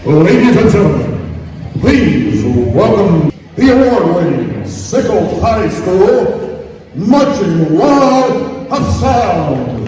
Ladies and gentlemen, please welcome the award-winning Sickles High School Marching Wall of Sound.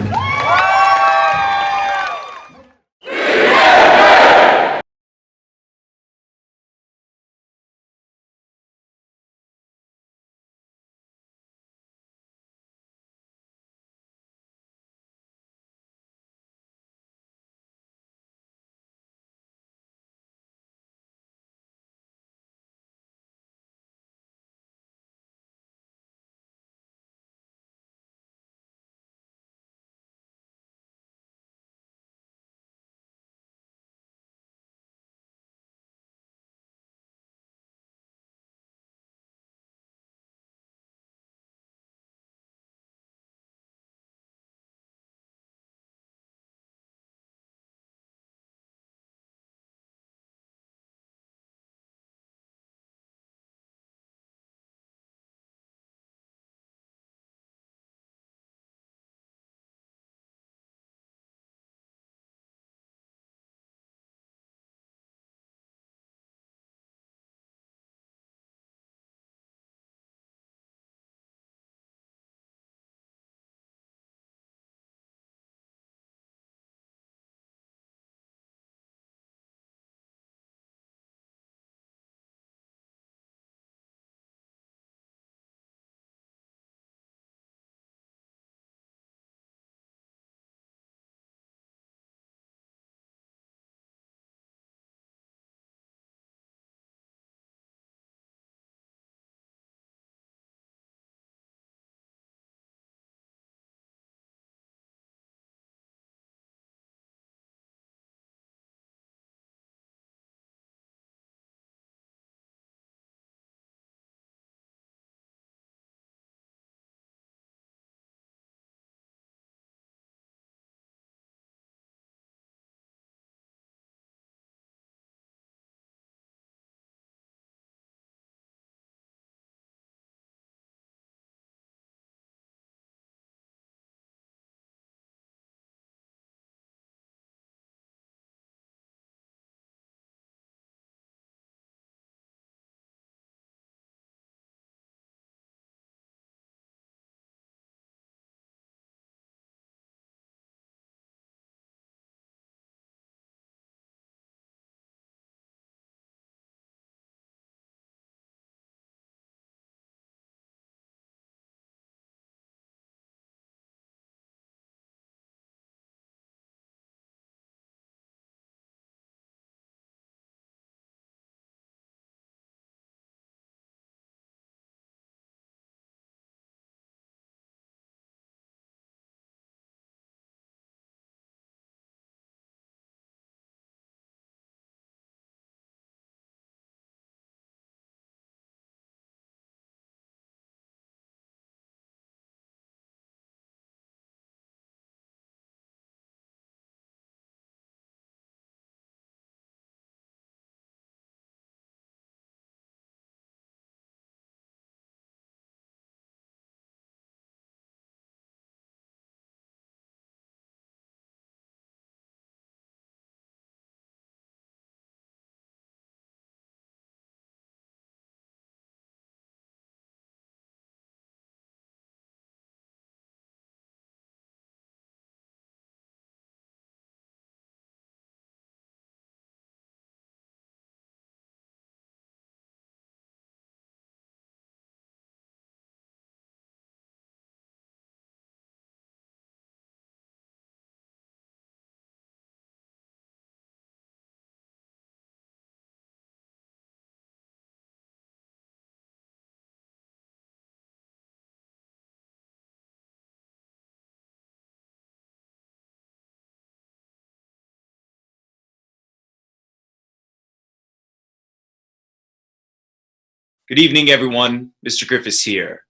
Good evening, everyone. Mr. Griffiths here.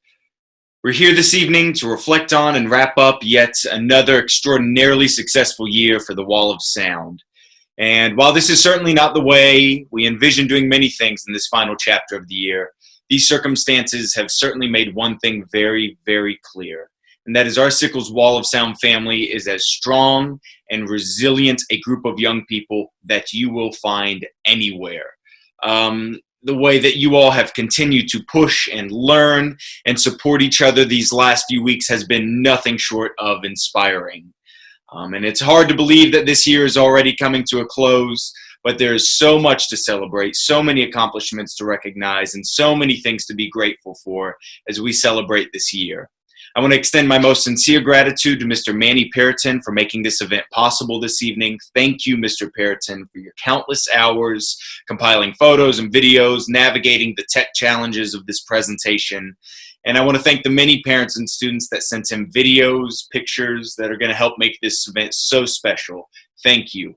We're here this evening to reflect on and wrap up yet another extraordinarily successful year for the Wall of Sound. And while this is certainly not the way we envision doing many things in this final chapter of the year, these circumstances have certainly made one thing very, very clear, and that is our Sickles Wall of Sound family is as strong and resilient a group of young people that you will find anywhere. The way that you all have continued to push and learn and support each other these last few weeks has been nothing short of inspiring. And it's hard to believe that this year is already coming to a close, but there is so much to celebrate, so many accomplishments to recognize, and so many things to be grateful for as we celebrate this year. I want to extend my most sincere gratitude to Mr. Manny Periton for making this event possible this evening. Thank you, Mr. Periton, for your countless hours compiling photos and videos, navigating the tech challenges of this presentation. And I want to thank the many parents and students that sent him videos, pictures that are going to help make this event so special. Thank you.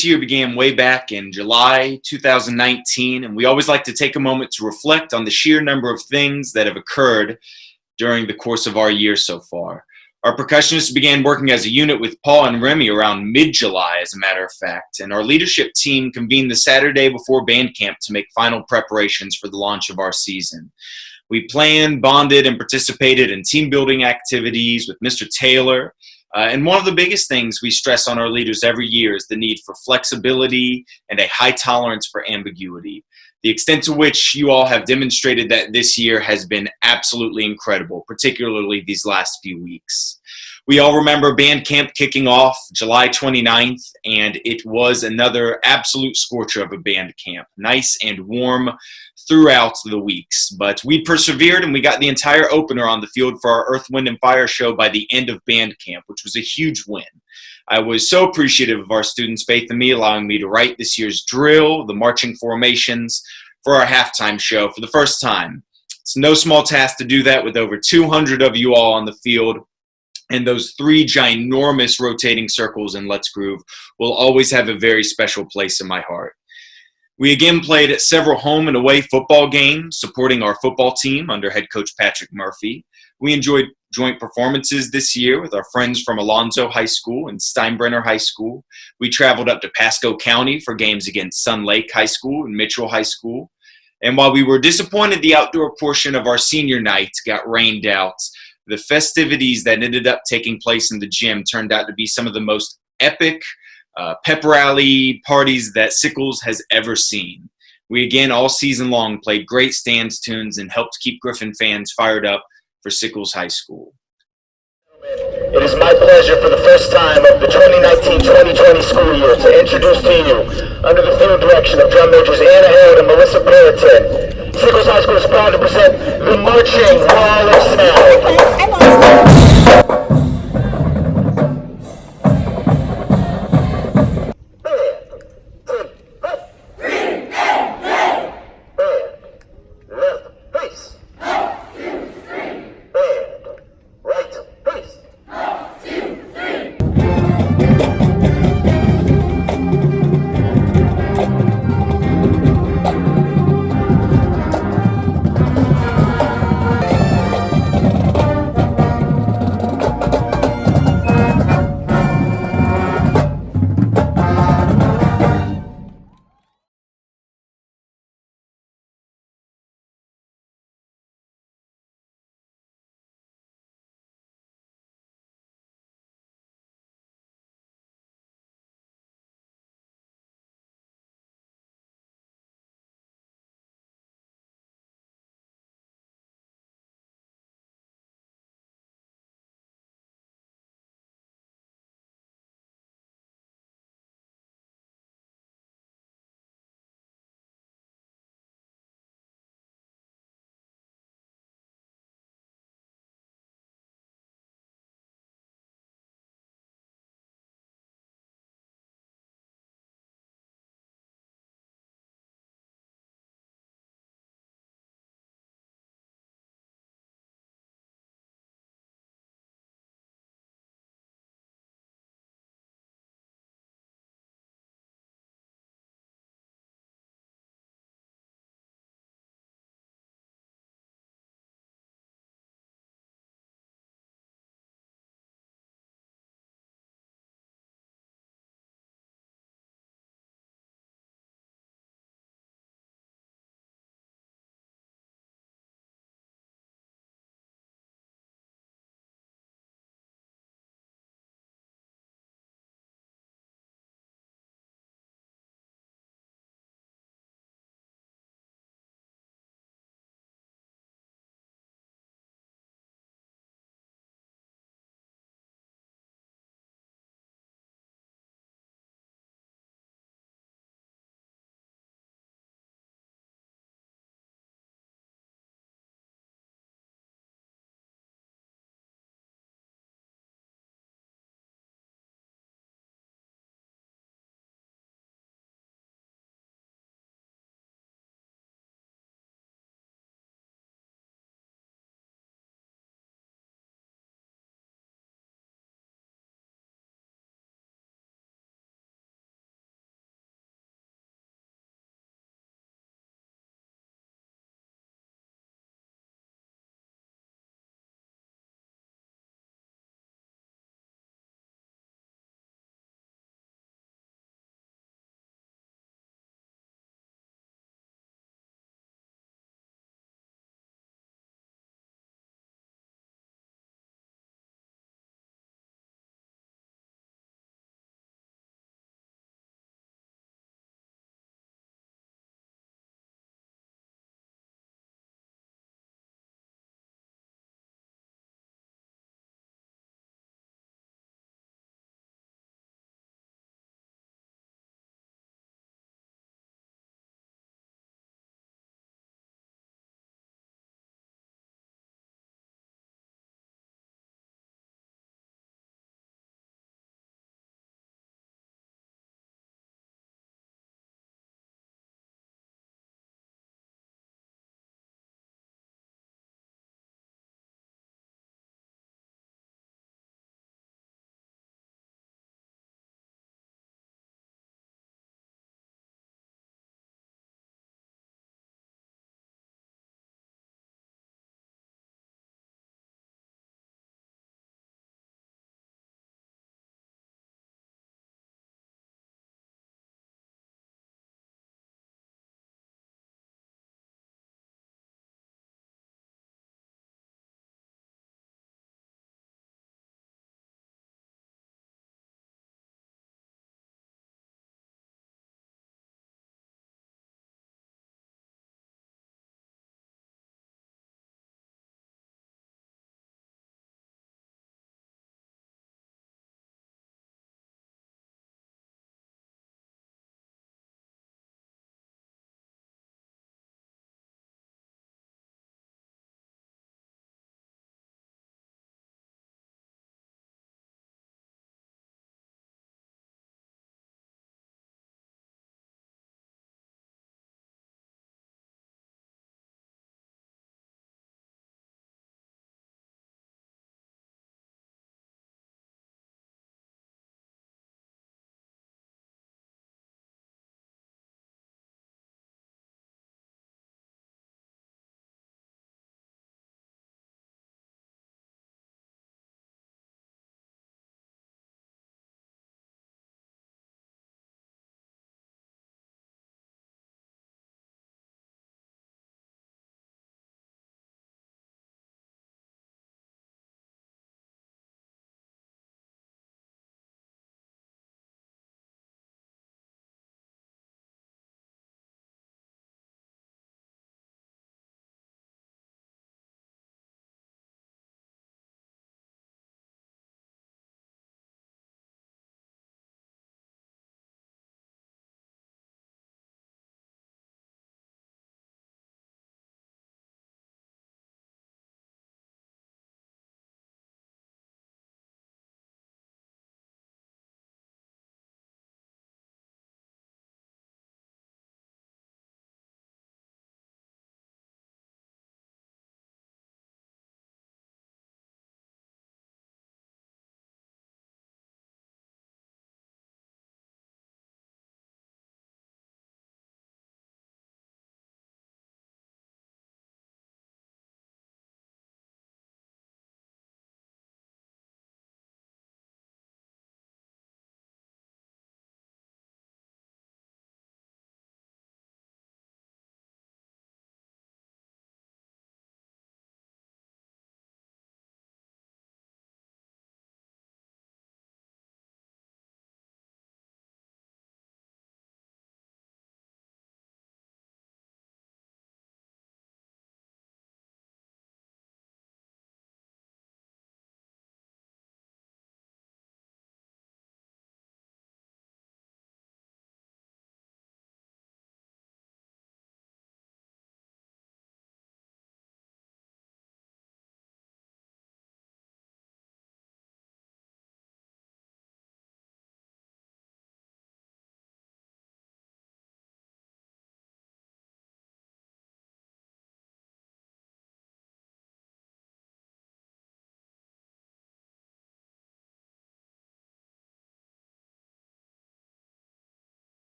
this year began way back in July 2019, and we always like to take a moment to reflect on the sheer number of things that have occurred during the course of our year so far. Our percussionists began working as a unit with Paul and Remy around mid-July, as a matter of fact, and our leadership team convened the Saturday before band camp to make final preparations for the launch of our season. We planned, bonded, and participated in team-building activities with Mr. Taylor. And one of the biggest things we stress on our leaders every year is the need for flexibility and a high tolerance for ambiguity. The extent to which you all have demonstrated that this year has been absolutely incredible, particularly these last few weeks. We all remember band camp kicking off July 29th, and it was another absolute scorcher of a band camp. Nice and warm throughout the weeks, but we persevered and we got the entire opener on the field for our Earth, Wind, and Fire show by the end of band camp, which was a huge win. I was so appreciative of our students' faith in me, allowing me to write this year's drill, the marching formations, for our halftime show for the first time. It's no small task to do that with over 200 of you all on the field, and those 3 ginormous rotating circles in Let's Groove will always have a very special place in my heart. We again played at several home and away football games, supporting our football team under head coach Patrick Murphy. We enjoyed joint performances this year with our friends from Alonzo High School and Steinbrenner High School. We traveled up to Pasco County for games against Sun Lake High School and Mitchell High School. And while we were disappointed the outdoor portion of our senior night got rained out, the festivities that ended up taking place in the gym turned out to be some of the most epic pep rally parties that Sickles has ever seen. We again all season long played great stands tunes and helped keep Griffin fans fired up for Sickles High School. It is my pleasure for the first time of the 2019-2020 school year to introduce to you, under the field direction of drum majors Anna Harold and Melissa Brereton, Sickles High School is proud to present the Marching Wall of Sound.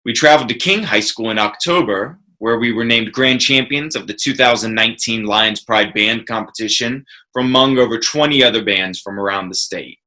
We traveled to King High School in October, where we were named grand champions of the 2019 Lions Pride Band competition from among over 20 other bands from around the state.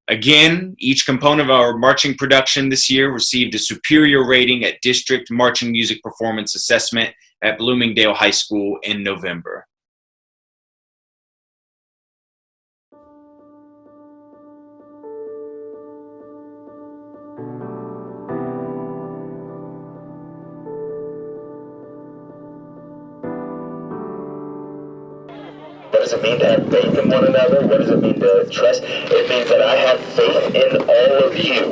Again, each component of our marching production this year received a superior rating at District Marching Music Performance Assessment at Bloomingdale High School in November. What does it mean to have faith in one another? What does it mean to trust? It means that I have faith in all of you,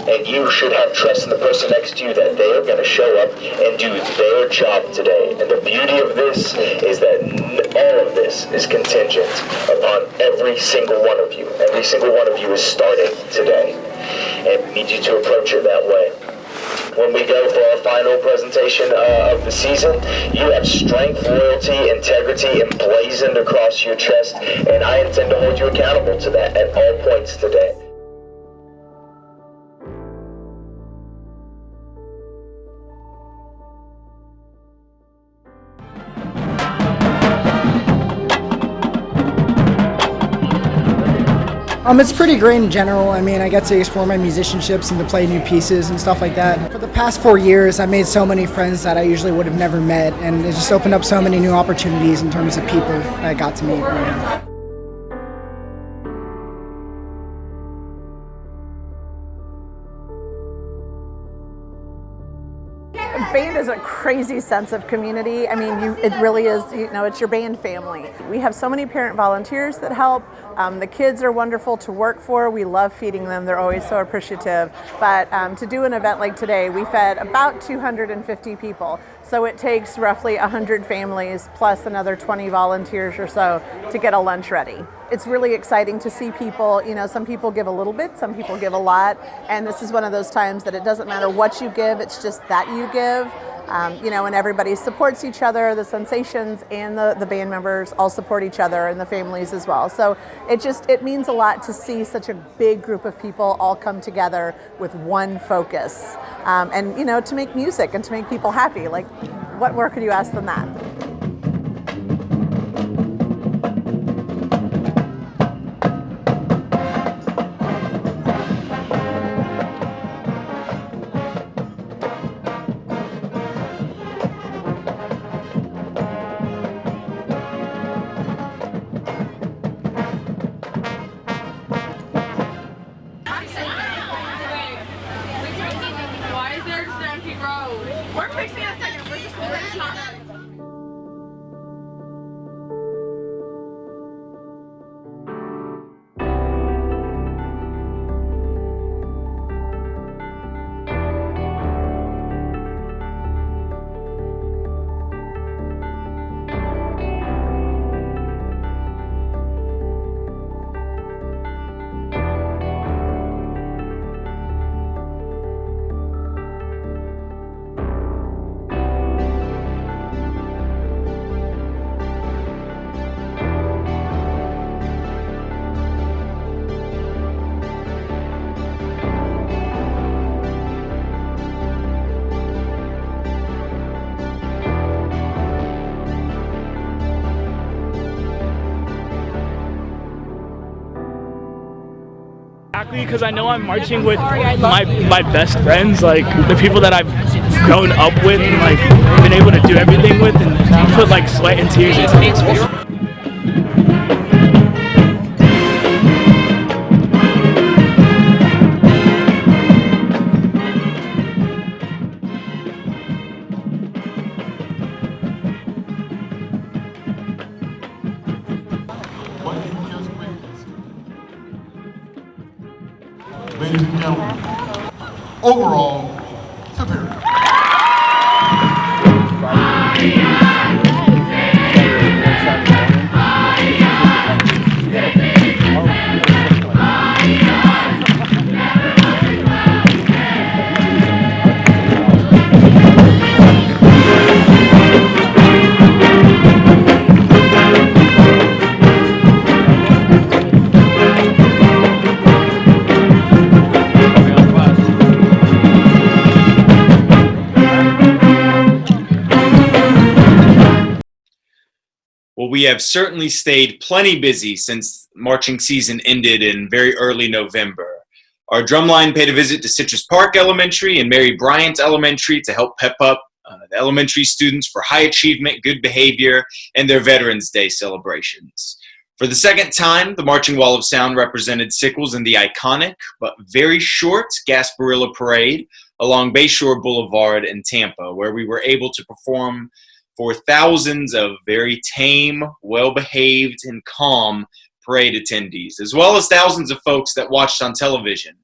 and you should have trust in the person next to you that they are going to show up and do their job today. And the beauty of this is that all of this is contingent upon every single one of you. Every single one of you is starting today, and we need you to approach it that way. When we go for our final presentation of the season, you have strength, loyalty, integrity emblazoned across your chest, and I intend to hold you accountable to that at all points today. It's pretty great in general. I mean, I get to explore my musicianships and to play new pieces and stuff like that. For the past 4 years, I've made so many friends that I usually would have never met, and it just opened up so many new opportunities in terms of people that I got to meet. Band is a crazy sense of community. I mean, it really is, it's your band family. We have so many parent volunteers that help. The kids are wonderful to work for. We love feeding them. They're always so appreciative. But to do an event like today, we fed about 250 people. So it takes roughly 100 families plus another 20 volunteers or so to get a lunch ready. It's really exciting to see people, some people give a little bit, some people give a lot, and this is one of those times that it doesn't matter what you give, it's just that you give, and everybody supports each other, the Sensations and the band members all support each other and the families as well. So it means a lot to see such a big group of people all come together with one focus, and to make music and to make people happy. Like, what more could you ask than that? Why is there just an empty road? We're fixing it in a second. We're just not. Because I know I'm marching with my best friends, like the people that I've grown up with and like been able to do everything with and put like sweat and tears into this. Ladies and gentlemen, overall, superior. We have certainly stayed plenty busy since marching season ended in very early November. Our drumline paid a visit to Citrus Park Elementary and Mary Bryant Elementary to help pep up the elementary students for high achievement, good behavior, and their Veterans Day celebrations. For the second time, the Marching Wall of Sound represented Sickles in the iconic but very short Gasparilla Parade along Bayshore Boulevard in Tampa, where we were able to perform for thousands of very tame, well-behaved, and calm parade attendees, as well as thousands of folks that watched on television.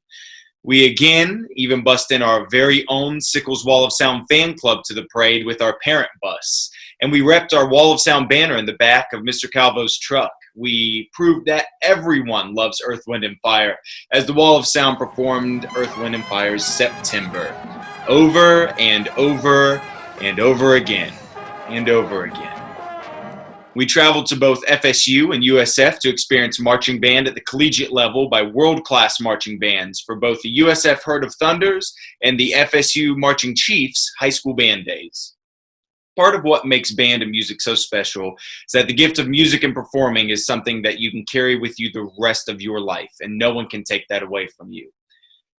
We again even bust in our very own Sickles Wall of Sound fan club to the parade with our parent bus, and we repped our Wall of Sound banner in the back of Mr. Calvo's truck. We proved that everyone loves Earth, Wind, and Fire as the Wall of Sound performed Earth, Wind, and Fire's September over and over and over again and over again. We traveled to both FSU and USF to experience marching band at the collegiate level by world-class marching bands for both the USF Herd of Thunders and the FSU Marching Chiefs high school band days. Part of what makes band and music so special is that the gift of music and performing is something that you can carry with you the rest of your life, and no one can take that away from you.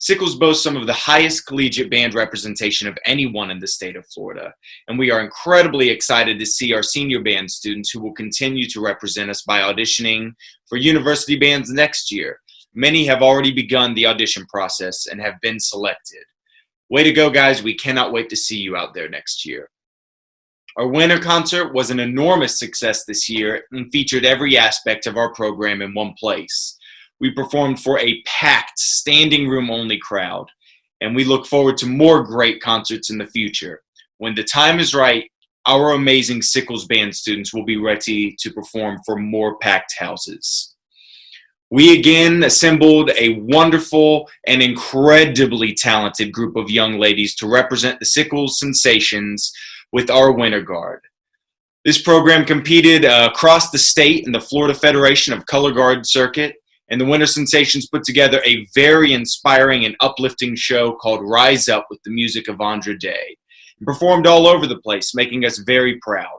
Sickles boasts some of the highest collegiate band representation of anyone in the state of Florida, and we are incredibly excited to see our senior band students who will continue to represent us by auditioning for university bands next year. Many have already begun the audition process and have been selected. Way to go, guys. We cannot wait to see you out there next year. Our winter concert was an enormous success this year and featured every aspect of our program in one place. We performed for a packed, standing room only crowd, and we look forward to more great concerts in the future. When the time is right, our amazing Sickles band students will be ready to perform for more packed houses. We again assembled a wonderful and incredibly talented group of young ladies to represent the Sickles Sensations with our Winter Guard. This program competed across the state in the Florida Federation of Color Guard Circuit, and the Winter Sensations put together a very inspiring and uplifting show called Rise Up with the music of Andra Day, and performed all over the place, making us very proud.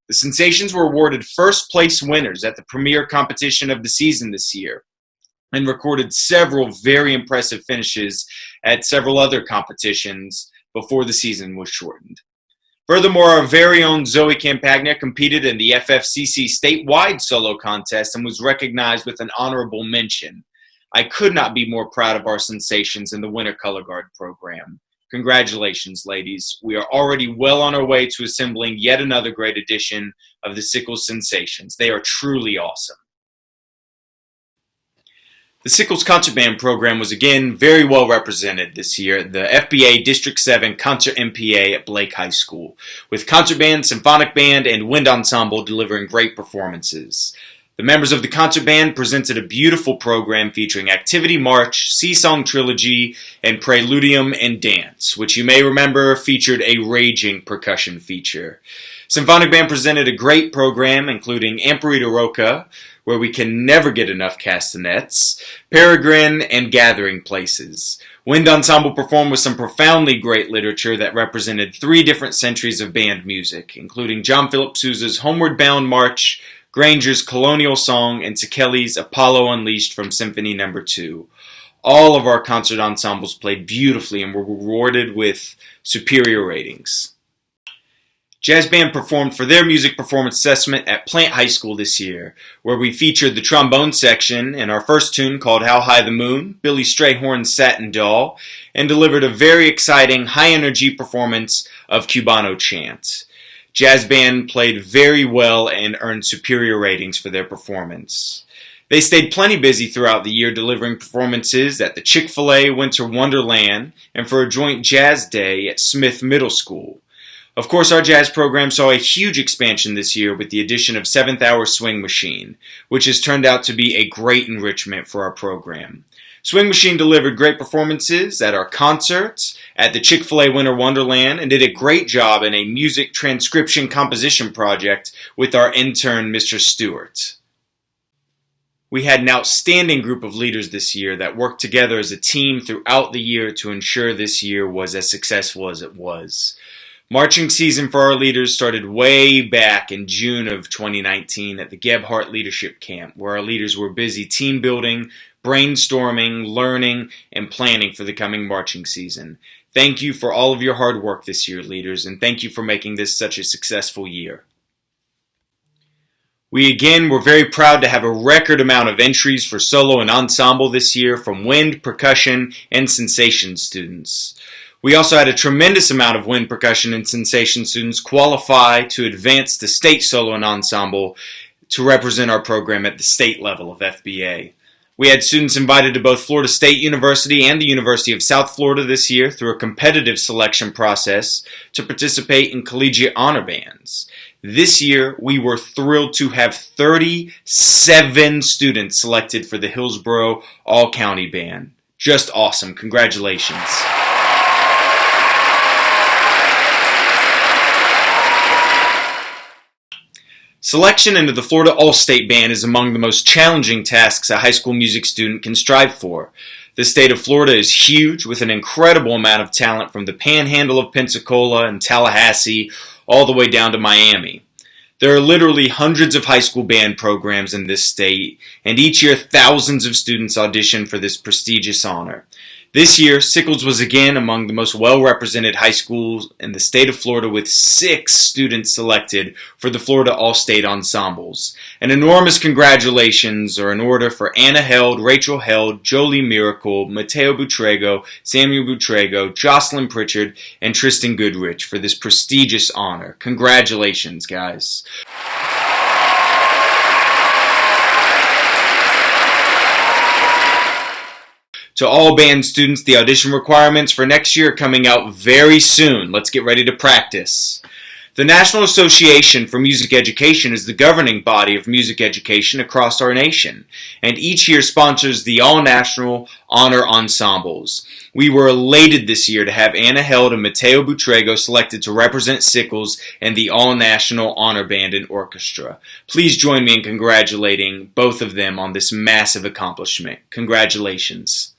The Sensations were awarded first place winners at the premier competition of the season this year, and recorded several very impressive finishes at several other competitions before the season was shortened. Furthermore, our very own Zoe Campagna competed in the FFCC statewide solo contest and was recognized with an honorable mention. I could not be more proud of our Sensations in the Winter Color Guard program. Congratulations, ladies. We are already well on our way to assembling yet another great edition of the Sickles Sensations. They are truly awesome. The Sickles Concert Band program was again very well represented this year at the FBA District 7 Concert MPA at Blake High School, with concert band, symphonic band, and wind ensemble delivering great performances. The members of the concert band presented a beautiful program featuring Activity March, Sea-Song Trilogy, and Preludium and Dance, which you may remember featured a raging percussion feature. Symphonic band presented a great program including Amparita Roca, where we can never get enough castanets, Peregrine, and Gathering Places. Wind Ensemble performed with some profoundly great literature that represented 3 different centuries of band music, including John Philip Sousa's Homeward Bound March, Granger's Colonial Song, and Sekeli's Apollo Unleashed from Symphony No. 2. All of our concert ensembles played beautifully and were rewarded with superior ratings. Jazz Band performed for their music performance assessment at Plant High School this year, where we featured the trombone section in our first tune called How High the Moon, Billy Strayhorn's Satin Doll, and delivered a very exciting, high-energy performance of Cubano Chant. Jazz Band played very well and earned superior ratings for their performance. They stayed plenty busy throughout the year delivering performances at the Chick-fil-A Winter Wonderland and for a joint jazz day at Smith Middle School. Of course, our jazz program saw a huge expansion this year with the addition of Seventh Hour Swing Machine, which has turned out to be a great enrichment for our program. Swing Machine delivered great performances at our concerts, at the Chick-fil-A Winter Wonderland, and did a great job in a music transcription composition project with our intern, Mr. Stewart. We had an outstanding group of leaders this year that worked together as a team throughout the year to ensure this year was as successful as it was. Marching season for our leaders started way back in June of 2019 at the Gebhardt Leadership Camp, where our leaders were busy team building, brainstorming, learning, and planning for the coming marching season. Thank you for all of your hard work this year, leaders, and thank you for making this such a successful year. We again were very proud to have a record amount of entries for solo and ensemble this year from wind, percussion, and sensation students. We also had a tremendous amount of wind, percussion, and sensation students qualify to advance to state solo and ensemble to represent our program at the state level of FBA. We had students invited to both Florida State University and the University of South Florida this year through a competitive selection process to participate in collegiate honor bands. This year, we were thrilled to have 37 students selected for the Hillsborough All-County Band. Just awesome. Congratulations. Selection into the Florida All-State Band is among the most challenging tasks a high school music student can strive for. The state of Florida is huge, with an incredible amount of talent from the panhandle of Pensacola and Tallahassee all the way down to Miami. There are literally hundreds of high school band programs in this state, and each year thousands of students audition for this prestigious honor. This year, Sickles was again among the most well-represented high schools in the state of Florida, with 6 students selected for the Florida All-State Ensembles. An enormous congratulations are in order for Anna Held, Rachel Held, Jolie Miracle, Mateo Butrego, Samuel Butrego, Jocelyn Pritchard, and Tristan Goodrich for this prestigious honor. Congratulations, guys. To all band students, the audition requirements for next year are coming out very soon. Let's get ready to practice. The National Association for Music Education is the governing body of music education across our nation, and each year sponsors the All-National Honor Ensembles. We were elated this year to have Anna Held and Mateo Butrego selected to represent Sickles and the All-National Honor Band and Orchestra. Please join me in congratulating both of them on this massive accomplishment. Congratulations.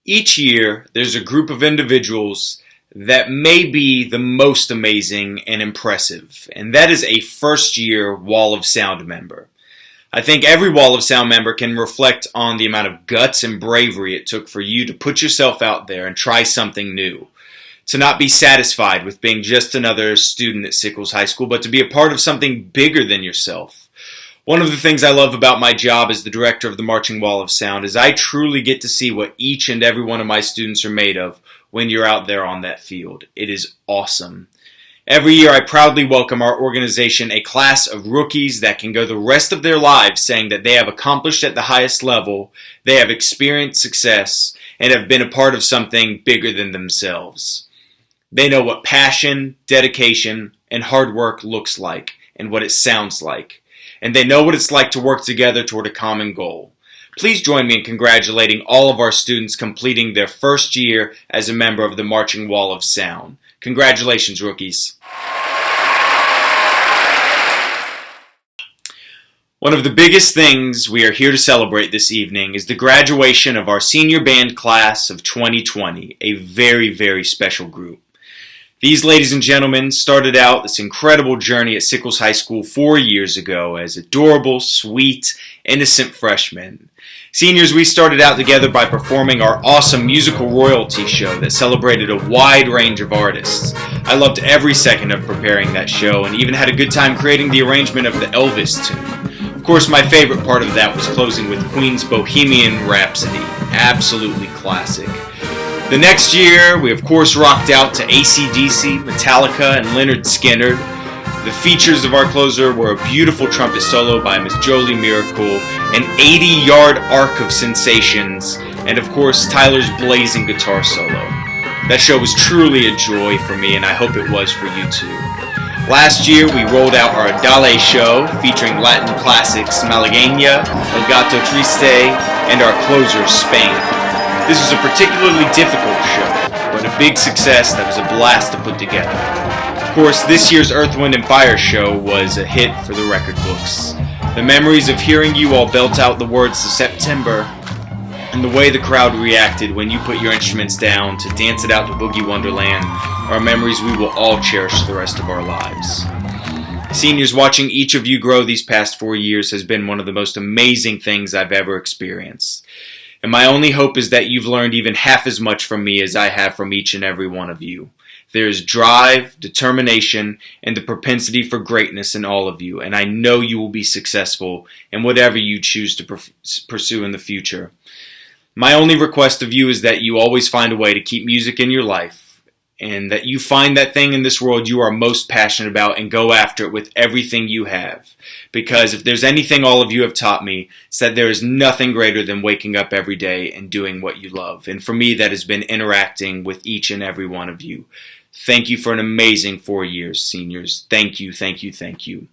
Each year, there's a group of individuals that may be the most amazing and impressive, and that is a first-year Wall of Sound member. I think every Wall of Sound member can reflect on the amount of guts and bravery it took for you to put yourself out there and try something new. To not be satisfied with being just another student at Sickles High School, but to be a part of something bigger than yourself. One of the things I love about my job as the director of the Marching Wall of Sound is I truly get to see what each and every one of my students are made of when you're out there on that field. It is awesome. Every year I proudly welcome our organization a class of rookies that can go the rest of their lives saying that they have accomplished at the highest level, they have experienced success, and have been a part of something bigger than themselves. They know what passion, dedication, and hard work looks like and what it sounds like. And they know what it's like to work together toward a common goal. Please join me in congratulating all of our students completing their first year as a member of the Marching Wall of Sound. Congratulations, rookies. One of the biggest things we are here to celebrate this evening is the graduation of our senior band class of 2020, a very, very special group. These, ladies and gentlemen, started out this incredible journey at Sickles High School 4 years ago as adorable, sweet, innocent freshmen. Seniors, we started out together by performing our awesome musical royalty show that celebrated a wide range of artists. I loved every second of preparing that show and even had a good time creating the arrangement of the Elvis tune. Of course, my favorite part of that was closing with Queen's Bohemian Rhapsody. Absolutely classic. The next year, we of course rocked out to AC/DC, Metallica, and Lynyrd Skynyrd. The features of our closer were a beautiful trumpet solo by Miss Jolie Miracle, an 80-yard arc of sensations, and of course Tyler's blazing guitar solo. That show was truly a joy for me, and I hope it was for you too. Last year, we rolled out our Dale show featuring Latin classics Malagueña, El Gato Triste, and our closer, Spain. This was a particularly difficult show, but a big success that was a blast to put together. Of course, this year's Earth, Wind & Fire show was a hit for the record books. The memories of hearing you all belt out the words to September and the way the crowd reacted when you put your instruments down to dance it out to Boogie Wonderland are memories we will all cherish the rest of our lives. Seniors, watching each of you grow these past 4 years has been one of the most amazing things I've ever experienced. And my only hope is that you've learned even half as much from me as I have from each and every one of you. There is drive, determination, and the propensity for greatness in all of you, and I know you will be successful in whatever you choose to pursue in the future. My only request of you is that you always find a way to keep music in your life, and that you find that thing in this world you are most passionate about and go after it with everything you have. Because if there's anything all of you have taught me, it's that there is nothing greater than waking up every day and doing what you love. And for me, that has been interacting with each and every one of you. Thank you for an amazing 4 years, seniors. Thank you, thank you, thank you.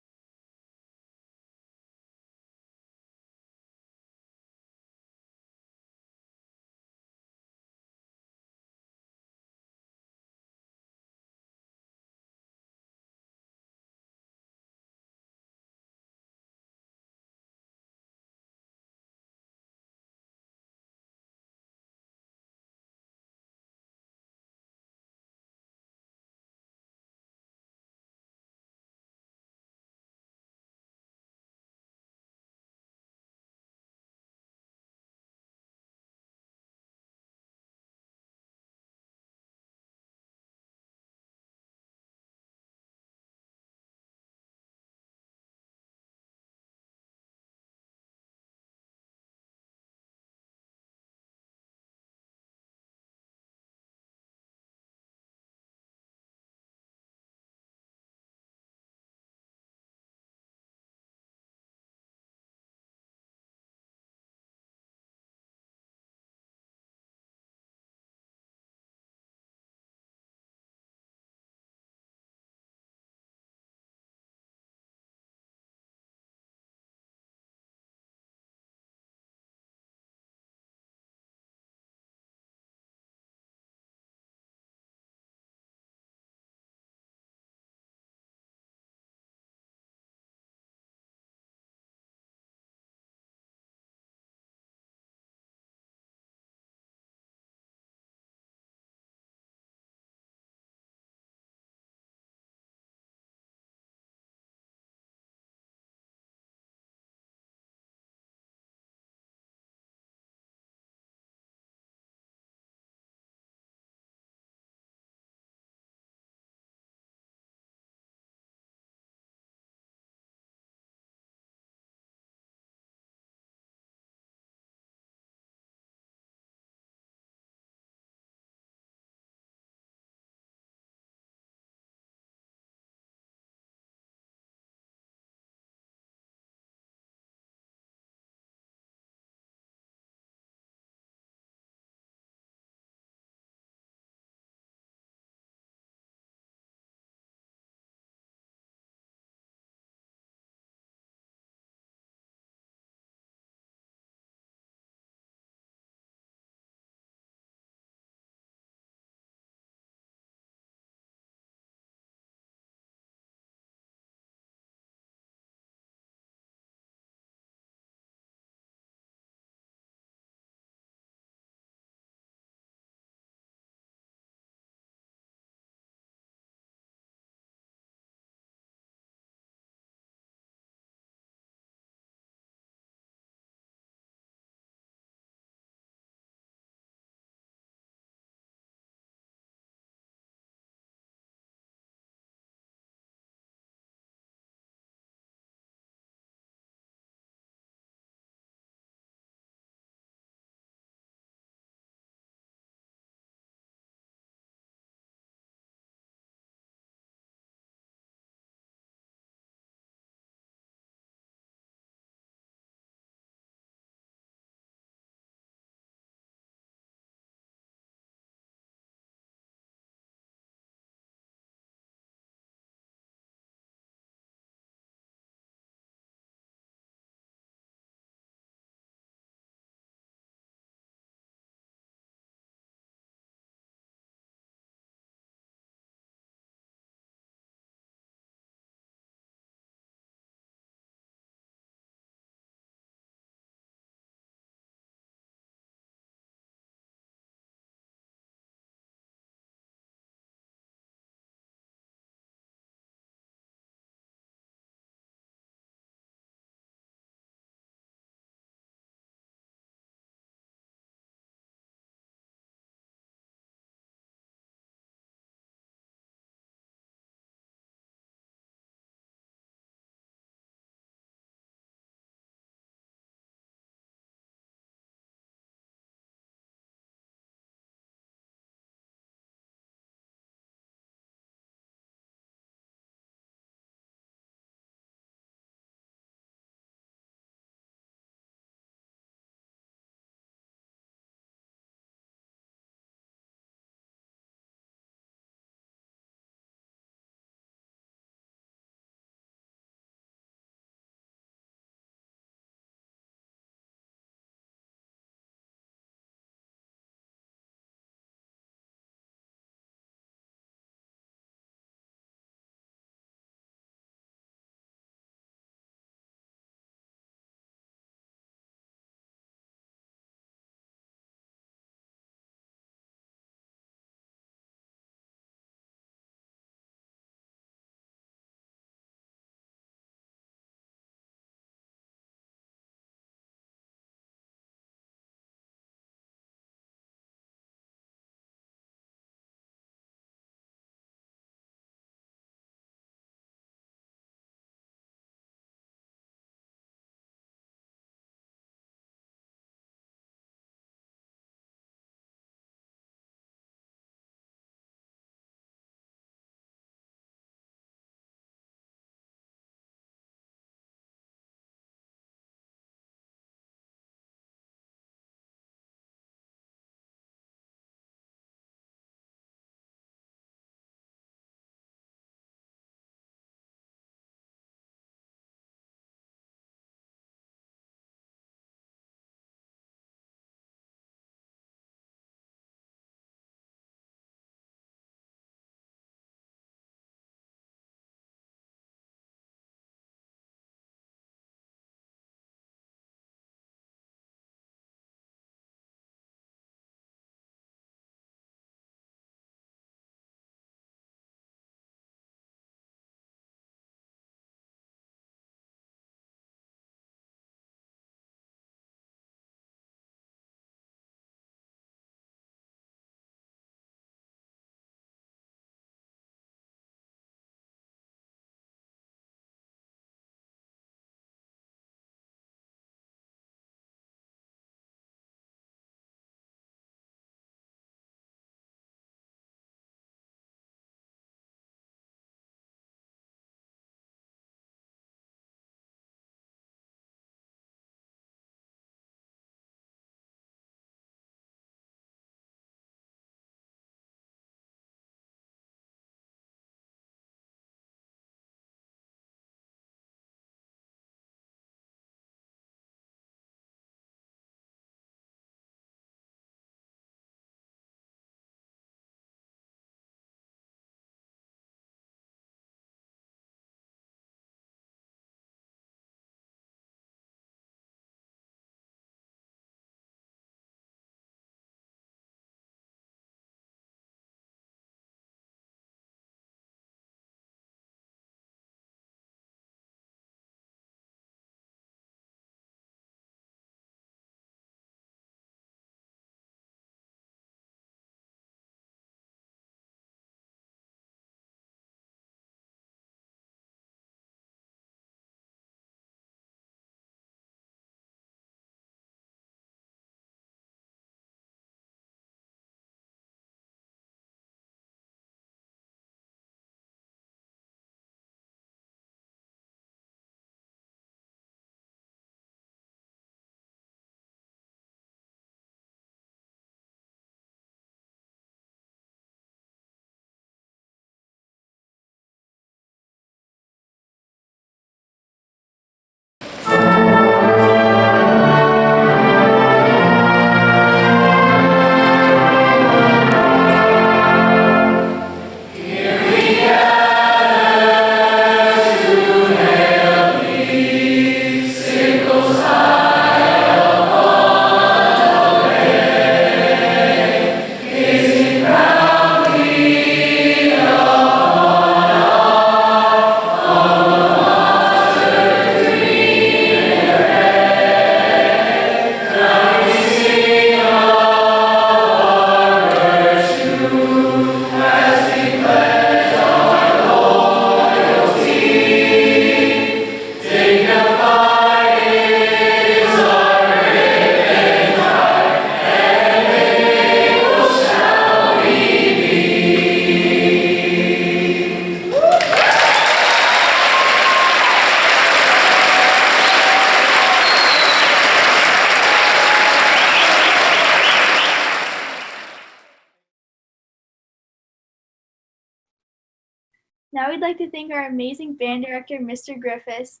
Now we'd like to thank our amazing band director, Mr. Griffiths.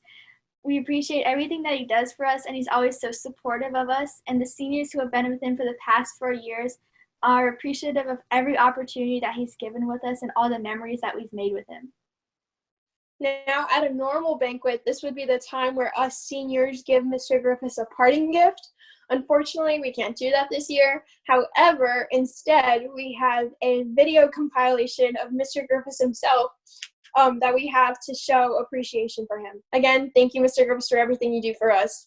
We appreciate everything that he does for us, and he's always so supportive of us. And the seniors who have been with him for the past 4 years are appreciative of every opportunity that he's given with us and all the memories that we've made with him. Now, at a normal banquet, this would be the time where us seniors give Mr. Griffiths a parting gift. Unfortunately, we can't do that this year. However, instead, we have a video compilation of Mr. Griffiths himself that we have to show appreciation for him. Again, thank you, Mr. Griffiths, for everything you do for us.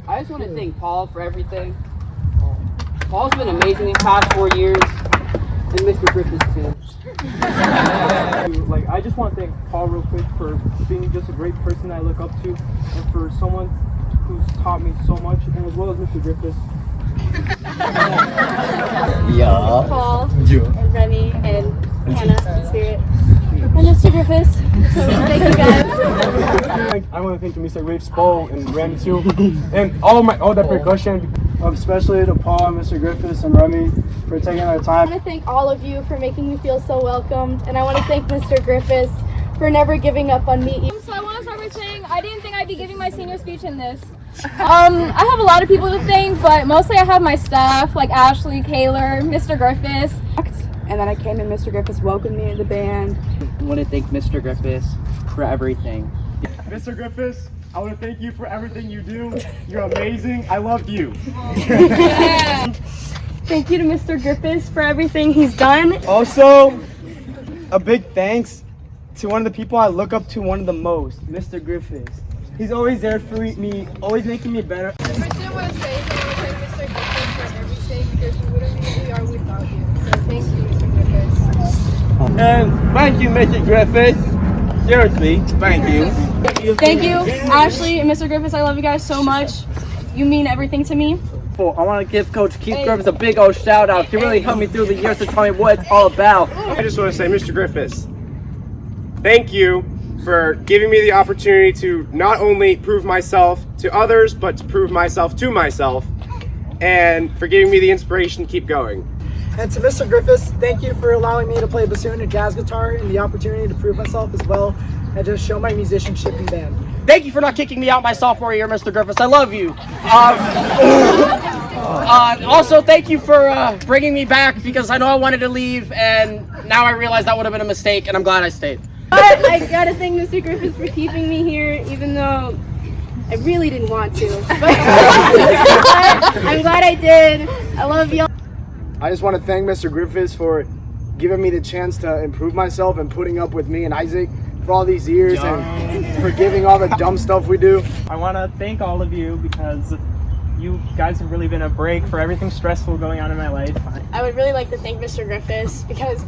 I just want to thank Paul for everything. Paul's been amazing these past 4 years, and Mr. Griffiths too. I just want to thank Paul real quick for being just a great person that I look up to, and for someone who's taught me so much, and as well as Mr. Griffiths. Yeah. Paul, and Remy, and Hannah, and Spirit, and Mr. Griffiths. So thank you guys. I want to thank Mr. Waves, Bo, and Remy too, and all the percussion, especially to Paul, Mr. Griffiths, and Remy for taking their time. I want to thank all of you for making me feel so welcomed, and I want to thank Mr. Griffiths for never giving up on me. So I want to start by saying I didn't think I'd be giving my senior speech in this. I have a lot of people to thank, but mostly I have my staff, like Ashley, Kaylor, Mr. Griffiths. And then I came and Mr. Griffiths welcomed me to the band. I want to thank Mr. Griffiths for everything. Mr. Griffiths, I want to thank you for everything you do. You're amazing. I love you. Thank you to Mr. Griffiths for everything he's done. Also, a big thanks to one of the people I look up to one of the most, Mr. Griffiths. He's always there for me, always making me better. I just want to say thank Mr. Griffiths for everything because we wouldn't be who we are without you. So thank you, Mr. Griffiths. And thank you, Mr. Griffiths. Seriously, thank you. Thank you, Ashley and Mr. Griffiths. I love you guys so much. You mean everything to me. I want to give Coach Keith Griffiths a big old shout out. He really helped me through the years to tell me what it's all about. I just want to say, Mr. Griffiths, thank you for giving me the opportunity to not only prove myself to others, but to prove myself to myself, and for giving me the inspiration to keep going. And to Mr. Griffiths, thank you for allowing me to play bassoon and jazz guitar and the opportunity to prove myself as well and just show my musicianship in band. Thank you for not kicking me out my sophomore year, Mr. Griffiths. I love you. Also, thank you for bringing me back because I know I wanted to leave, and now I realize that would have been a mistake, and I'm glad I stayed. But I gotta thank Mr. Griffiths for keeping me here, even though I really didn't want to. But I'm glad I did. I love y'all. I just want to thank Mr. Griffiths for giving me the chance to improve myself and putting up with me and Isaac for all these years and forgiving all the dumb stuff we do. I want to thank all of you because you guys have really been a break for everything stressful going on in my life. I would really like to thank Mr. Griffiths because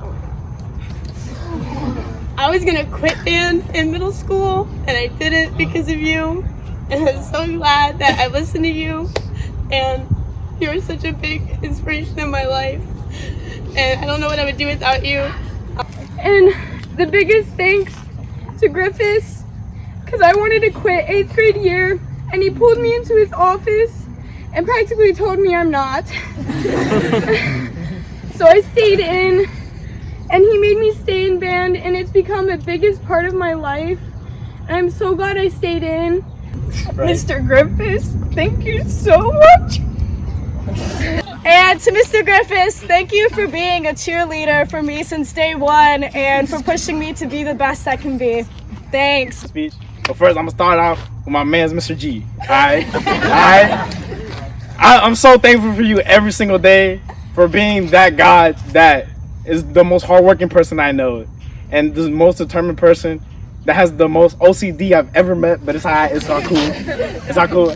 I was gonna quit band in middle school and I didn't because of you. And I'm so glad that I listened to you and you're such a big inspiration in my life. And I don't know what I would do without you. And the biggest thanks to Griffiths because I wanted to quit 8th grade year and he pulled me into his office and practically told me I'm not. So I stayed in and he made me stay in band and it's become the biggest part of my life. And I'm so glad I stayed in. Right. Mr. Griffiths, thank you so much. And to Mr. Griffiths, thank you for being a cheerleader for me since day one and for pushing me to be the best I can be. Thanks. Speech. But first, I'm gonna start off with my man's Mr. G. Alright? I'm so thankful for you every single day for being that guy that is the most hardworking person I know and the most determined person that has the most OCD I've ever met. But it's alright. It's all cool. It's all cool.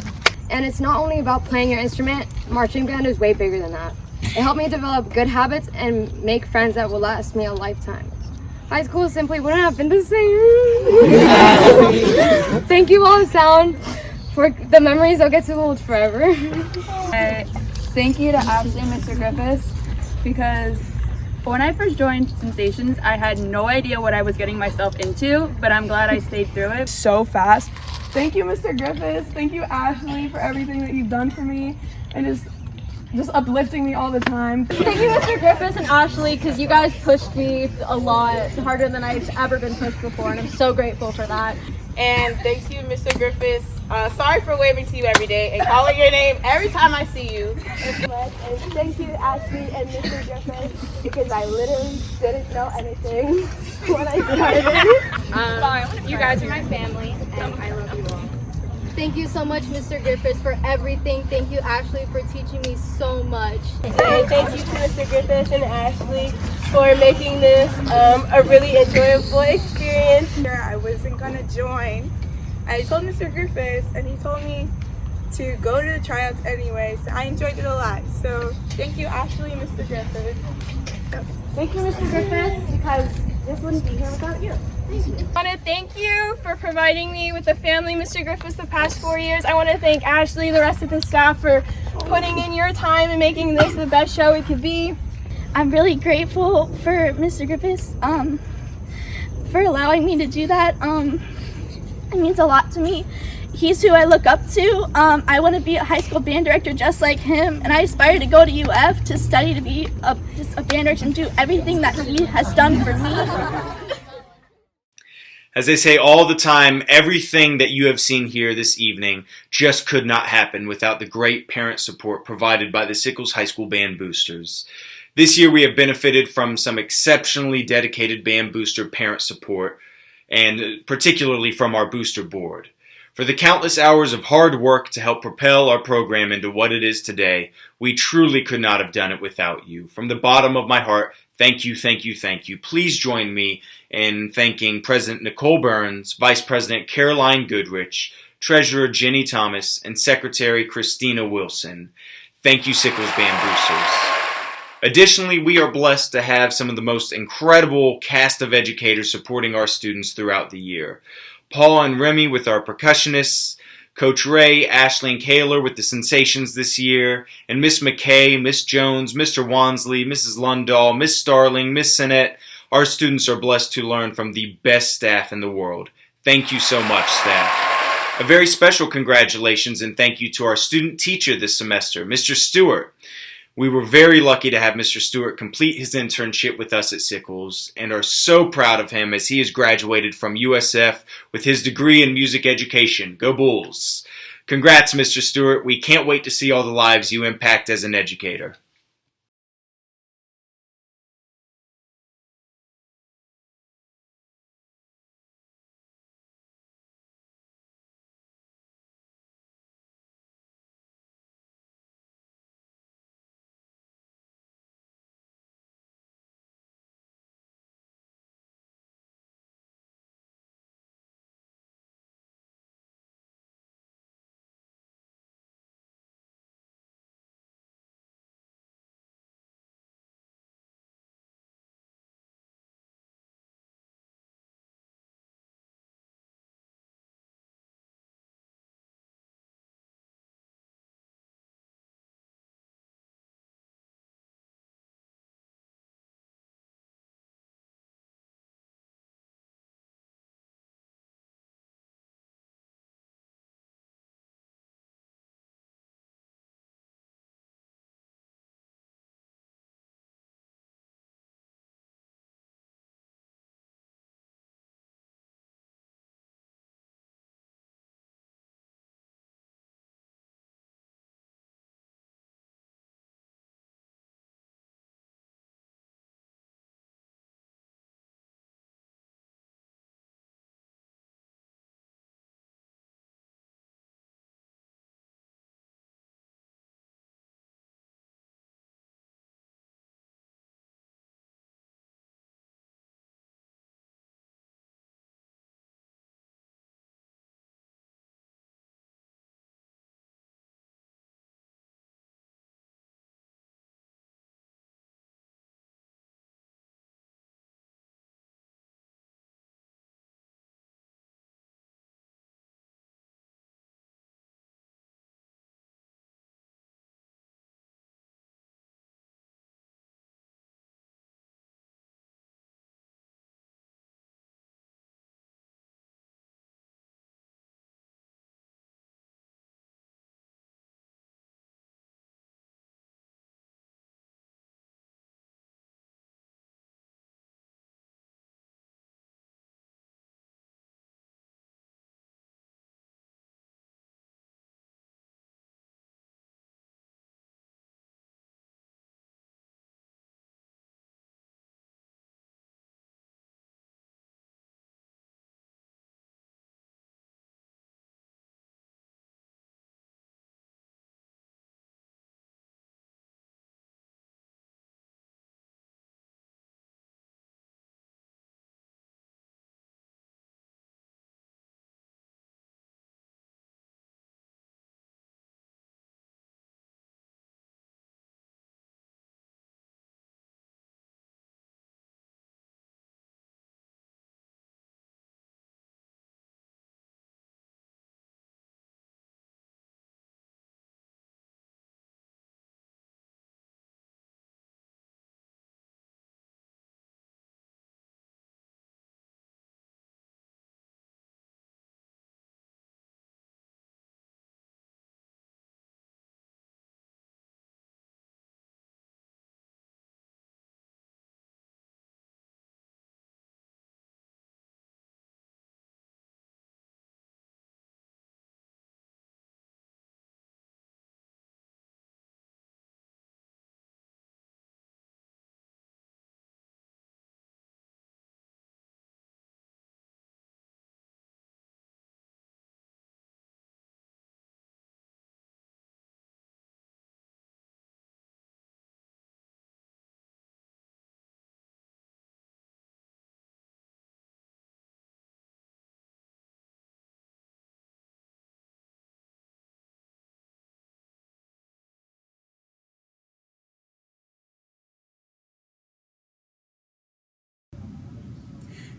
And it's not only about playing your instrument, marching band is way bigger than that. It helped me develop good habits and make friends that will last me a lifetime. High school simply wouldn't have been the same. Thank you all, Sound, for the memories I'll get to hold forever. Thank you to Ashley and Mr. Griffiths because when I first joined Sensations, I had no idea what I was getting myself into, but I'm glad I stayed through it so fast. Thank you, Mr. Griffiths. Thank you, Ashley, for everything that you've done for me and just uplifting me all the time. Thank you, Mr. Griffiths and Ashley, because you guys pushed me a lot harder than I've ever been pushed before, and I'm so grateful for that. And thanks to you, Mr. Griffiths. Sorry for waving to you every day and calling your name every time I see you. And thank you, Ashley and Mr. Griffiths, because I literally didn't know anything when I started. You guys are my family, and I love you all. Thank you so much, Mr. Griffiths, for everything. Thank you, Ashley, for teaching me so much. And thank you to Mr. Griffiths and Ashley for making this a really enjoyable experience. I wasn't gonna join. I told Mr. Griffiths and he told me to go to the tryouts anyway, so I enjoyed it a lot. So thank you, Ashley and Mr. Griffiths. Thank you, Mr. Griffiths, because this wouldn't be here without you. Thank you. I want to thank you for providing me with a family, Mr. Griffiths, the past 4 years. I want to thank Ashley, the rest of the staff, for putting in your time and making this the best show it could be. I'm really grateful for Mr. Griffiths for allowing me to do that. It means a lot to me. He's who I look up to. I want to be a high school band director just like him, and I aspire to go to UF to study to be just a band director and do everything that he has done for me. As they say all the time, everything that you have seen here this evening just could not happen without the great parent support provided by the Sickles High School Band Boosters. This year we have benefited from some exceptionally dedicated band booster parent support, and particularly from our booster board. For the countless hours of hard work to help propel our program into what it is today, we truly could not have done it without you. From the bottom of my heart, thank you, thank you, thank you. Please join me in thanking President Nicole Burns, Vice President Caroline Goodrich, Treasurer Jenny Thomas, and Secretary Christina Wilson. Thank you, Sickles Band Boosters. Additionally, we are blessed to have some of the most incredible cast of educators supporting our students throughout the year. Paul and Remy with our percussionists, Coach Ray, Ashley, and Kaylor with the sensations this year, and Miss McKay, Miss Jones, Mr. Wansley, Mrs. Lundahl, Miss Starling, Miss Sinnett. Our students are blessed to learn from the best staff in the world. Thank you so much, staff. A very special congratulations and thank you to our student teacher this semester, Mr. Stewart. We were very lucky to have Mr. Stewart complete his internship with us at Sickles and are so proud of him as he has graduated from USF with his degree in music education. Go Bulls! Congrats, Mr. Stewart. We can't wait to see all the lives you impact as an educator.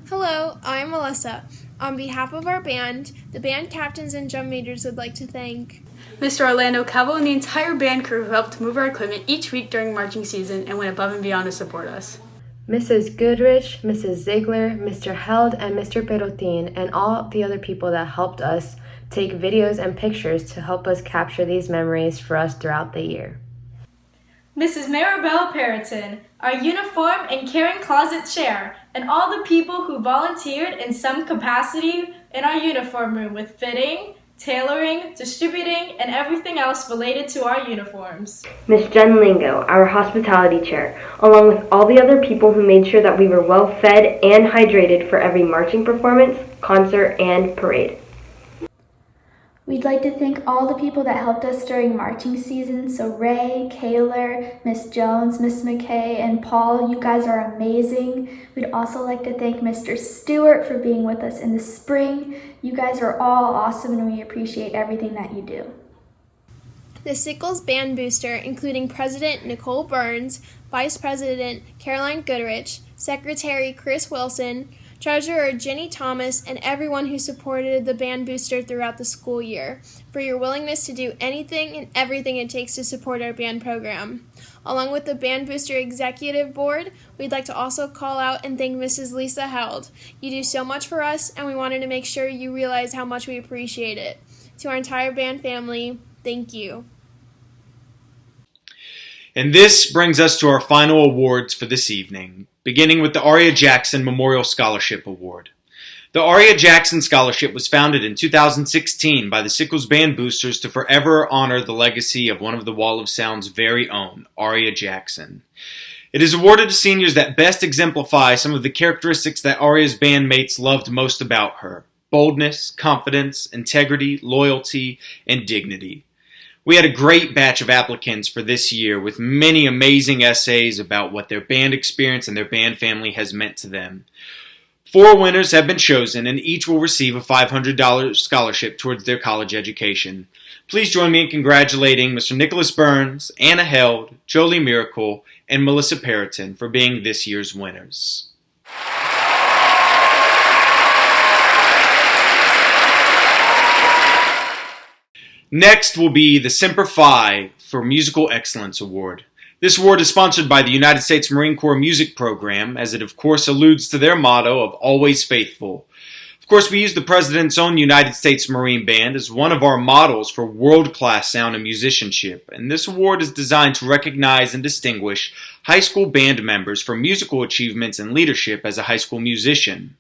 Hello, I'm Melissa. On behalf of our band, the band captains and drum majors would like to thank Mr. Orlando Cavill and the entire band crew who helped move our equipment each week during marching season and went above and beyond to support us. Mrs. Goodrich, Mrs. Ziegler, Mr. Held, and Mr. Perotin, and all the other people that helped us take videos and pictures to help us capture these memories for us throughout the year. Mrs. Maribel Periton, our uniform and caring closet chair, and all the people who volunteered in some capacity in our uniform room with fitting, tailoring, distributing, and everything else related to our uniforms. Miss Jen Lingo, our hospitality chair, along with all the other people who made sure that we were well fed and hydrated for every marching performance, concert, and parade. We'd like to thank all the people that helped us during marching season. So Ray, Kaylor, Miss Jones, Miss McKay, and Paul, you guys are amazing. We'd also like to thank Mr. Stewart for being with us in the spring. You guys are all awesome and we appreciate everything that you do. the Sickles Band Booster, including President Nicole Burns, Vice President Caroline Goodrich, Secretary Chris Wilson, Treasurer Jenny Thomas, and everyone who supported the Band Booster throughout the school year, for your willingness to do anything and everything it takes to support our band program. Along with the Band Booster Executive Board, we'd like to also call out and thank Mrs. Lisa Held. You do so much for us, and we wanted to make sure you realize how much we appreciate it. To our entire band family, thank you. And this brings us to our final awards for this evening, beginning with the Aria Jackson Memorial Scholarship Award. The Aria Jackson Scholarship was founded in 2016 by the Sickles Band Boosters to forever honor the legacy of one of the Wall of Sound's very own, Aria Jackson. It is awarded to seniors that best exemplify some of the characteristics that Aria's bandmates loved most about her: boldness, confidence, integrity, loyalty, and dignity. We had a great batch of applicants for this year with many amazing essays about what their band experience and their band family has meant to them. 4 winners have been chosen, and each will receive a $500 scholarship towards their college education. Please join me in congratulating Mr. Nicholas Burns, Anna Held, Jolie Miracle, and Melissa Periton for being this year's winners. Next will be the Semper Fi for Musical Excellence Award. This award is sponsored by the United States Marine Corps Music Program, as it of course alludes to their motto of always faithful. Of course, we use the President's own United States Marine Band as one of our models for world-class sound and musicianship, and this award is designed to recognize and distinguish high school band members for musical achievements and leadership as a high school musician.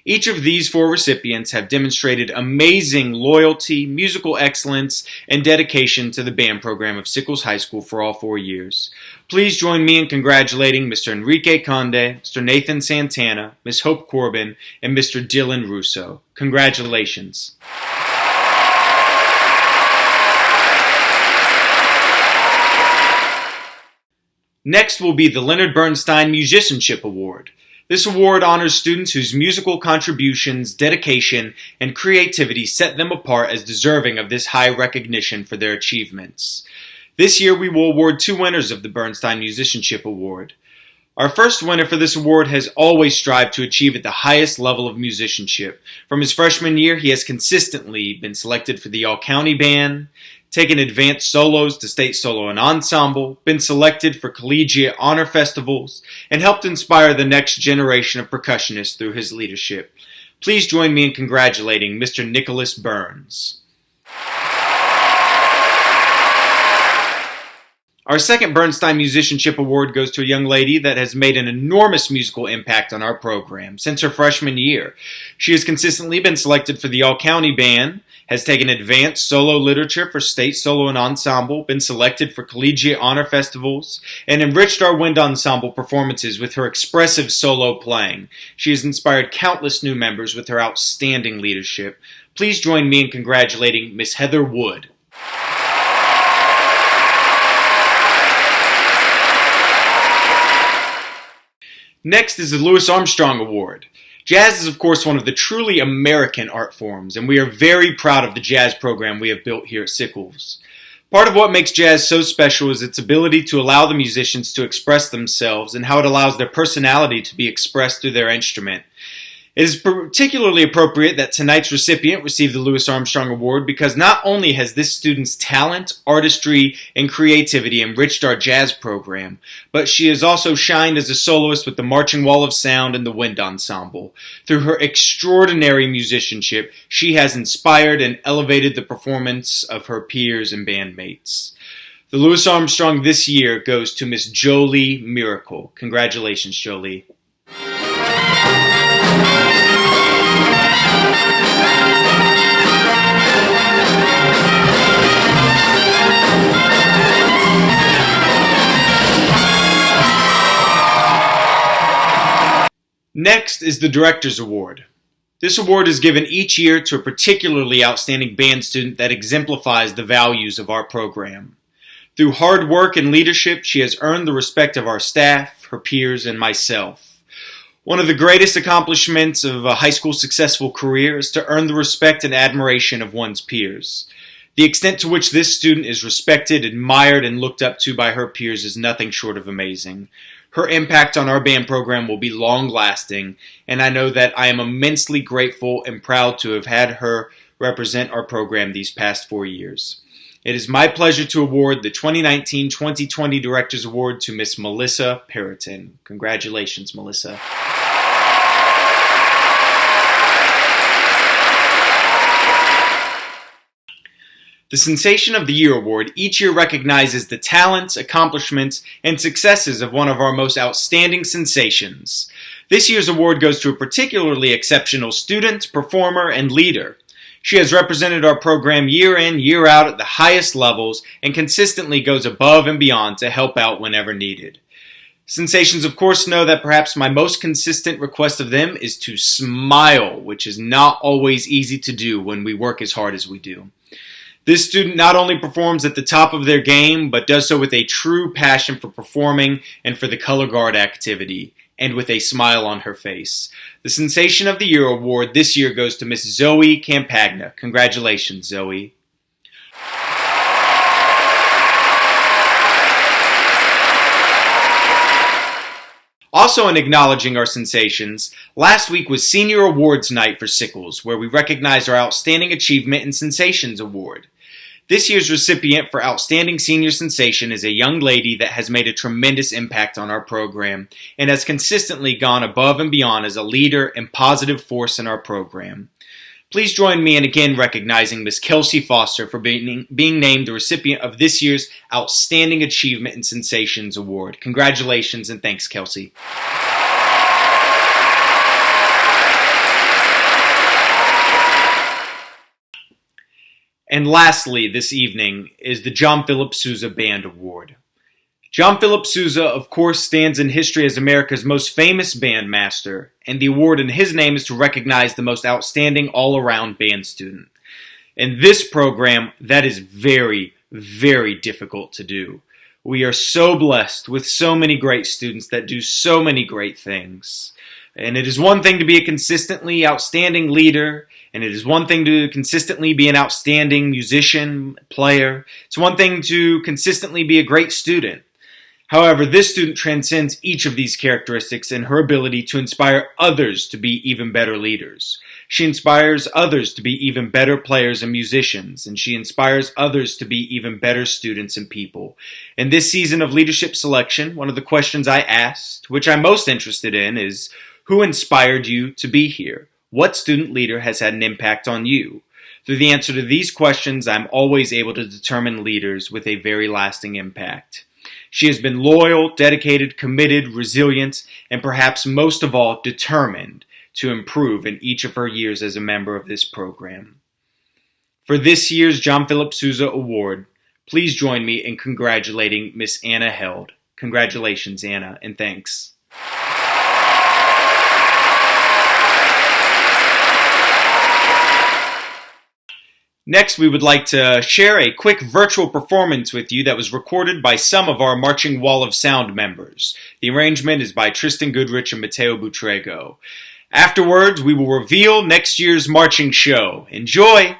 Each of these 4 recipients have demonstrated amazing loyalty, musical excellence, and dedication to the band program of Sickles High School for all 4 years. Please join me in congratulating Mr. Enrique Conde, Mr. Nathan Santana, Ms. Hope Corbin, and Mr. Dylan Russo. Congratulations. Next will be the Leonard Bernstein Musicianship Award. This award honors students whose musical contributions, dedication, and creativity set them apart as deserving of this high recognition for their achievements. This year we will award 2 winners of the Bernstein Musicianship Award. Our first winner for this award has always strived to achieve at the highest level of musicianship. From his freshman year, he has consistently been selected for the All-County Band, taken advanced solos to state solo and ensemble, been selected for collegiate honor festivals, and helped inspire the next generation of percussionists through his leadership. Please join me in congratulating Mr. Nicholas Burns. Our second Bernstein Musicianship Award goes to a young lady that has made an enormous musical impact on our program since her freshman year. She has consistently been selected for the All-County Band, has taken advanced solo literature for state solo and ensemble, been selected for collegiate honor festivals, and enriched our wind ensemble performances with her expressive solo playing. She has inspired countless new members with her outstanding leadership. Please join me in congratulating Miss Heather Wood. Next is the Louis Armstrong Award. Jazz is, of course, one of the truly American art forms, and we are very proud of the jazz program we have built here at Sickles. Part of what makes jazz so special is its ability to allow the musicians to express themselves and how it allows their personality to be expressed through their instrument. It is particularly appropriate that tonight's recipient receive the Louis Armstrong Award because not only has this student's talent, artistry, and creativity enriched our jazz program, but she has also shined as a soloist with the Marching Wall of Sound and the Wind Ensemble. Through her extraordinary musicianship, she has inspired and elevated the performance of her peers and bandmates. The Louis Armstrong this year goes to Miss Jolie Miracle. Congratulations, Jolie. Next is the Director's Award. This award is given each year to a particularly outstanding band student that exemplifies the values of our program. Through hard work and leadership, she has earned the respect of our staff, her peers, and myself. One of the greatest accomplishments of a high school successful career is to earn the respect and admiration of one's peers. The extent to which this student is respected, admired, and looked up to by her peers is nothing short of amazing. Her impact on our band program will be long-lasting, and I know that I am immensely grateful and proud to have had her represent our program these past 4 years. It is my pleasure to award the 2019-2020 Directors Award to Miss Melissa Perrotin. Congratulations, Melissa. The Sensation of the Year Award each year recognizes the talents, accomplishments, and successes of one of our most outstanding sensations. This year's award goes to a particularly exceptional student, performer, and leader. She has represented our program year in, year out at the highest levels and consistently goes above and beyond to help out whenever needed. Sensations, of course, know that perhaps my most consistent request of them is to smile, which is not always easy to do when we work as hard as we do. This student not only performs at the top of their game, but does so with a true passion for performing and for the color guard activity, and with a smile on her face. The Sensation of the Year Award this year goes to Miss Zoe Campagna. Congratulations, Zoe. Also in acknowledging our sensations, last week was Senior Awards Night for Sickles, where we recognized our Outstanding Achievement in Sensations Award. This year's recipient for Outstanding Senior Sensation is a young lady that has made a tremendous impact on our program and has consistently gone above and beyond as a leader and positive force in our program. Please join me in again recognizing Miss Kelsey Foster for being named the recipient of this year's Outstanding Achievement in Sensations Award. Congratulations and thanks, Kelsey. And lastly, this evening, is the John Philip Sousa Band Award. John Philip Sousa, of course, stands in history as America's most famous bandmaster, and the award in his name is to recognize the most outstanding all-around band student. In this program, that is very, very difficult to do. We are so blessed with so many great students that do so many great things. And it is one thing to be a consistently outstanding leader, and it is one thing to consistently be an outstanding musician, player. It's one thing to consistently be a great student. However, this student transcends each of these characteristics in her ability to inspire others to be even better leaders. She inspires others to be even better players and musicians, and she inspires others to be even better students and people. In this season of leadership selection, one of the questions I asked, which I'm most interested in, is who inspired you to be here? What student leader has had an impact on you? Through the answer to these questions, I'm always able to determine leaders with a very lasting impact. She has been loyal, dedicated, committed, resilient, and perhaps most of all, determined to improve in each of her years as a member of this program. For this year's John Philip Sousa Award, please join me in congratulating Miss Anna Held. Congratulations, Anna, and thanks. Next, we would like to share a quick virtual performance with you that was recorded by some of our Marching Wall of Sound members. The arrangement is by Tristan Goodrich and Mateo Butrego. Afterwards, we will reveal next year's marching show. Enjoy!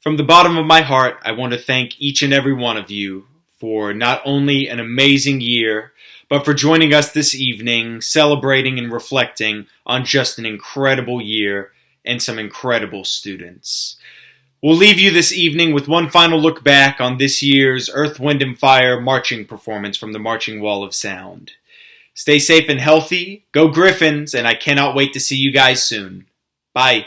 From the bottom of my heart, I want to thank each and every one of you for not only an amazing year, but for joining us this evening, celebrating and reflecting on just an incredible year and some incredible students. We'll leave you this evening with one final look back on this year's Earth, Wind & Fire marching performance from the Marching Wall of Sound. Stay safe and healthy, go Griffins, and I cannot wait to see you guys soon. Bye.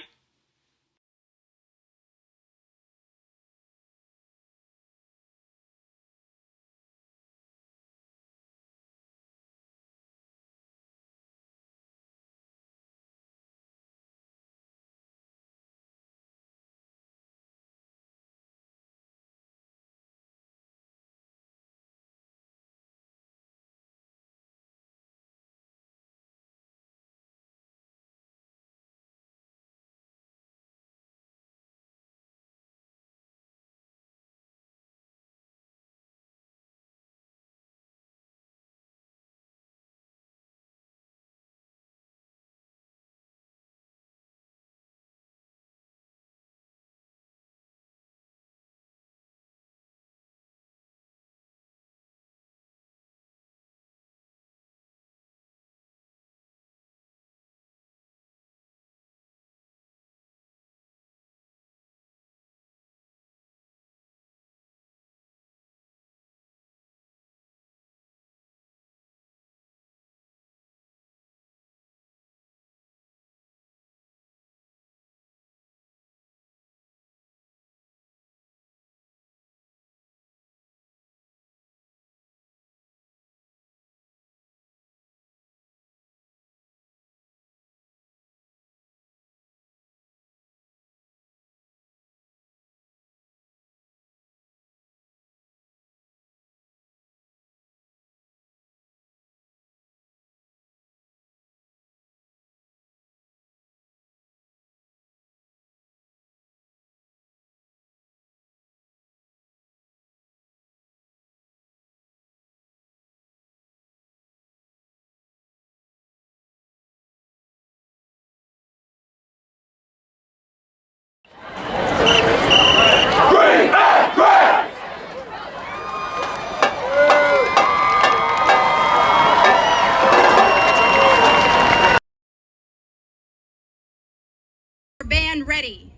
Band ready.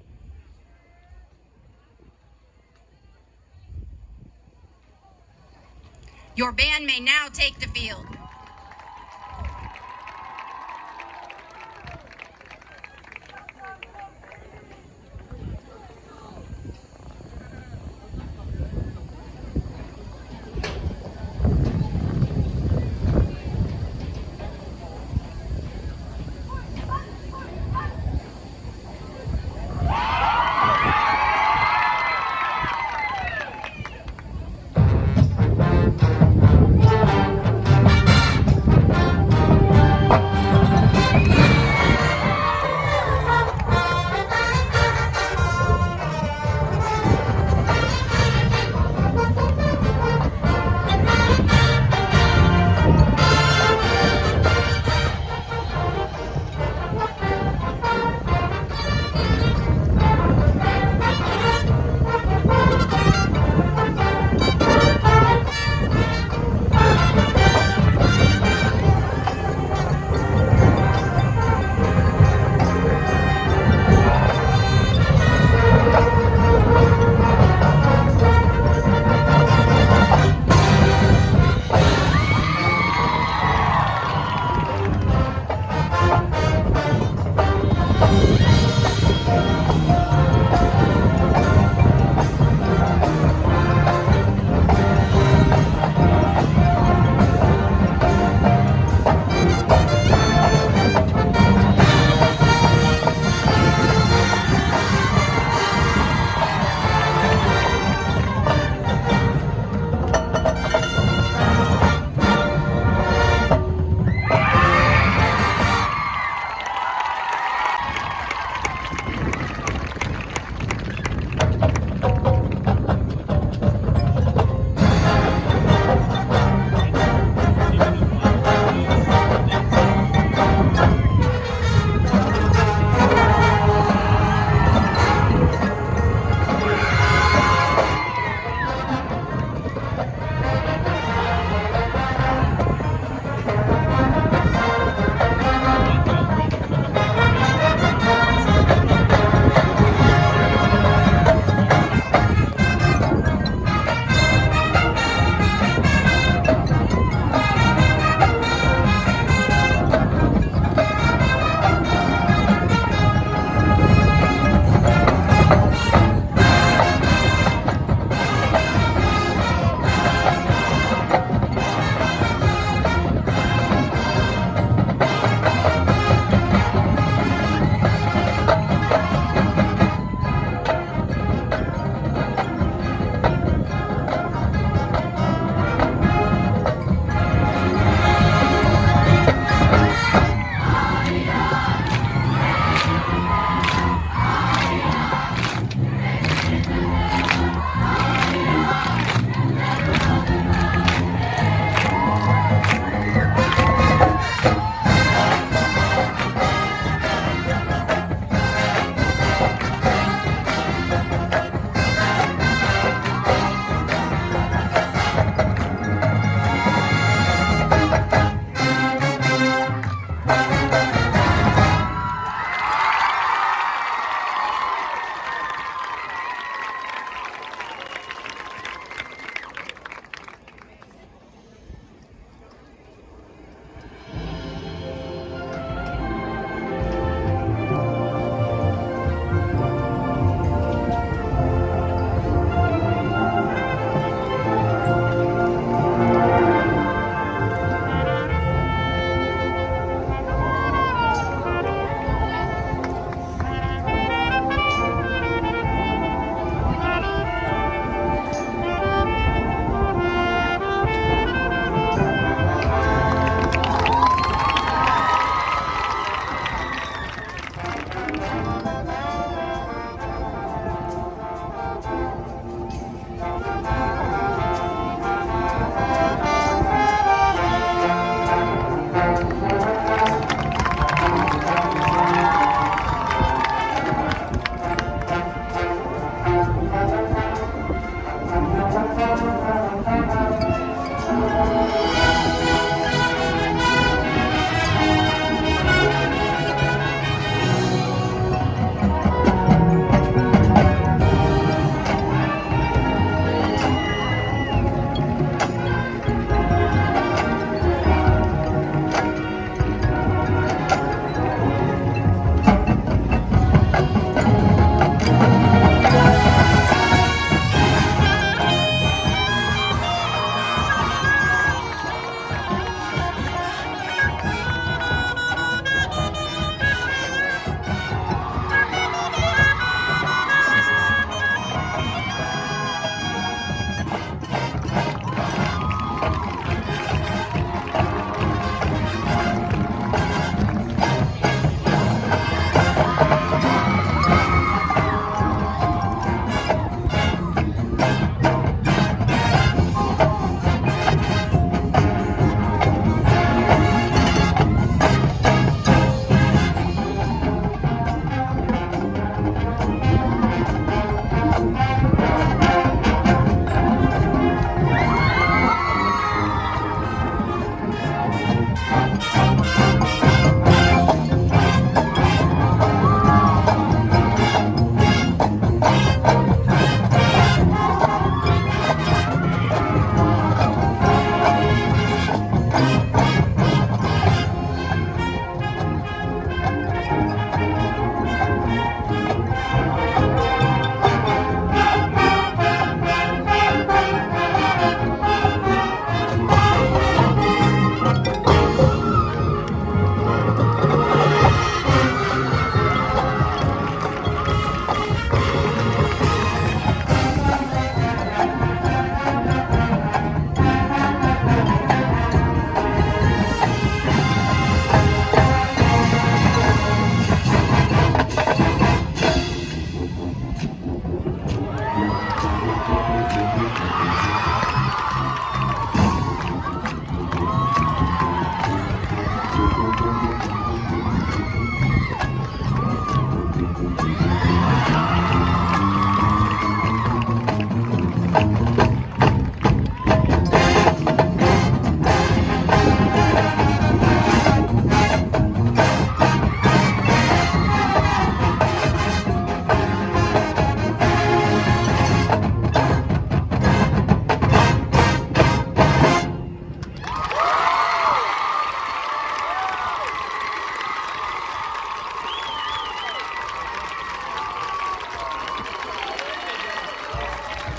Your band may now take the field.